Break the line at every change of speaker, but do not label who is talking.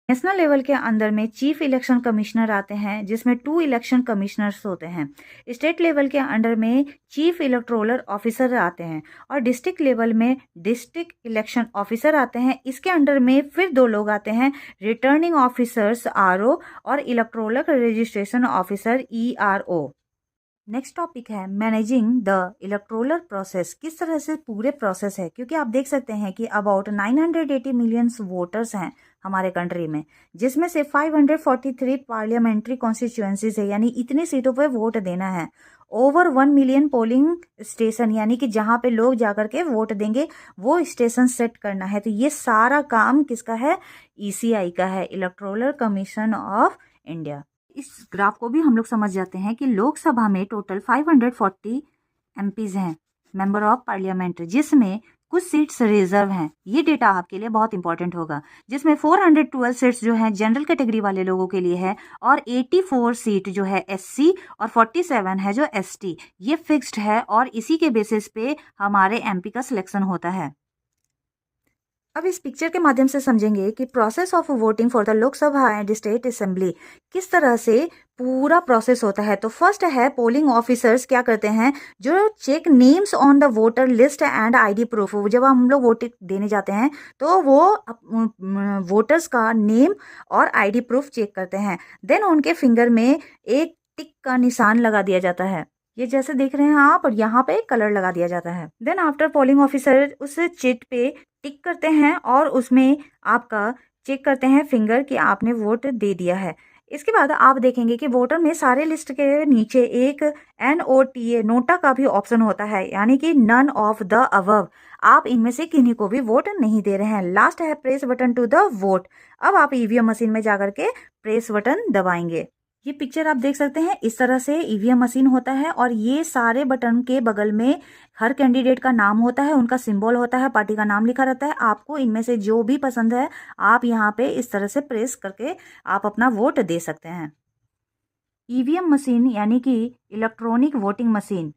National level के अंदर में चीफ इलेक्शन कमिश्नर आते हैं, जिसमें 2 इलेक्शन कमिश्नर्स होते हैं। स्टेट लेवल के अंडर में चीफ इलेक्टोरल ऑफिसर आते हैं और डिस्ट्रिक्ट लेवल में डिस्ट्रिक्ट इलेक्शन ऑफिसर आते हैं। इसके अंडर में फिर 2 लोग आते हैं, रिटर्निंग ऑफिसर्स आरओ और electoral registration officer ERO. Next topic है मैनेजिंग द इलेक्टोरल प्रोसेस। किस तरह से पूरे प्रोसेस है, क्योंकि आप देख सकते हैं कि अबाउट 980 मिलियन वोटर्स हैं हमारे कंट्री में, जिसमें से 543 पार्लियामेंट्री कॉन्स्टिट्यूएंसीज है, यानी इतनी सीटों पे वोट देना है। ओवर 1 मिलियन पोलिंग स्टेशन, यानी कि जहाँ पे लोग जाकर के वोट देंगे वो स्टेशन सेट करना है। तो ये सारा काम किसका है? ईसीआई का है, इलेक्टोरल कमीशन ऑफ इंडिया। इस ग्राफ को भी हम लोग समझ जाते हैं कि लोकसभा में टोटल 540 एमपीज हैं, मेंबर ऑफ पार्लियामेंट, जिसमें कुछ सीट्स रिजर्व हैं। ये डेटा आपके लिए बहुत इंपॉर्टेंट होगा, जिसमें 412 सीट्स जो हैं जनरल कैटेगरी वाले लोगों के लिए है और 84 सीट जो है एससी और 47 है जो एसटी। ये फिक्स्ड है और इसी के बेसिस पे हमारे एमपी का सिलेक्शन होता है। अब इस पिक्चर के माध्यम से समझेंगे कि process of voting for the Lok Sabha and state assembly किस तरह से पूरा प्रोसेस होता है। तो फर्स्ट है पोलिंग ऑफिसर्स क्या करते हैं, जो check names on the voter list and ID proof. जब हम लोग वोटिंग देने जाते हैं तो वो वोटर्स का नेम और आईडी प्रूफ चेक करते हैं। देन उनके फिंगर में एक टिक का निशान लगा दिया जाता है, ये जैसे देख रहे हैं आप, और यहाँ पे कलर लगा दिया जाता है। देन आफ्टर पोलिंग ऑफिसर उस चिट पे टिक करते हैं और उसमें आपका चेक करते हैं फिंगर कि आपने वोट दे दिया है। इसके बाद आप देखेंगे कि वोटर में सारे लिस्ट के नीचे एक NOTA नोटा का भी ऑप्शन होता है, यानी कि नन ऑफ द अबव। आप इनमें से किन्हीं को भी वोट नहीं दे रहे हैं। लास्ट है press button to the vote. अब आप ईवीएम मशीन में जाकर के प्रेस बटन दबाएंगे। ये पिक्चर आप देख सकते हैं, इस तरह से ईवीएम मशीन होता है और ये सारे बटन के बगल में हर कैंडिडेट का नाम होता है, उनका सिंबल होता है, पार्टी का नाम लिखा रहता है। आपको इनमें से जो भी पसंद है आप यहाँ पे इस तरह से प्रेस करके आप अपना वोट दे सकते हैं। ईवीएम मशीन यानी कि इलेक्ट्रॉनिक वोटिंग मशीन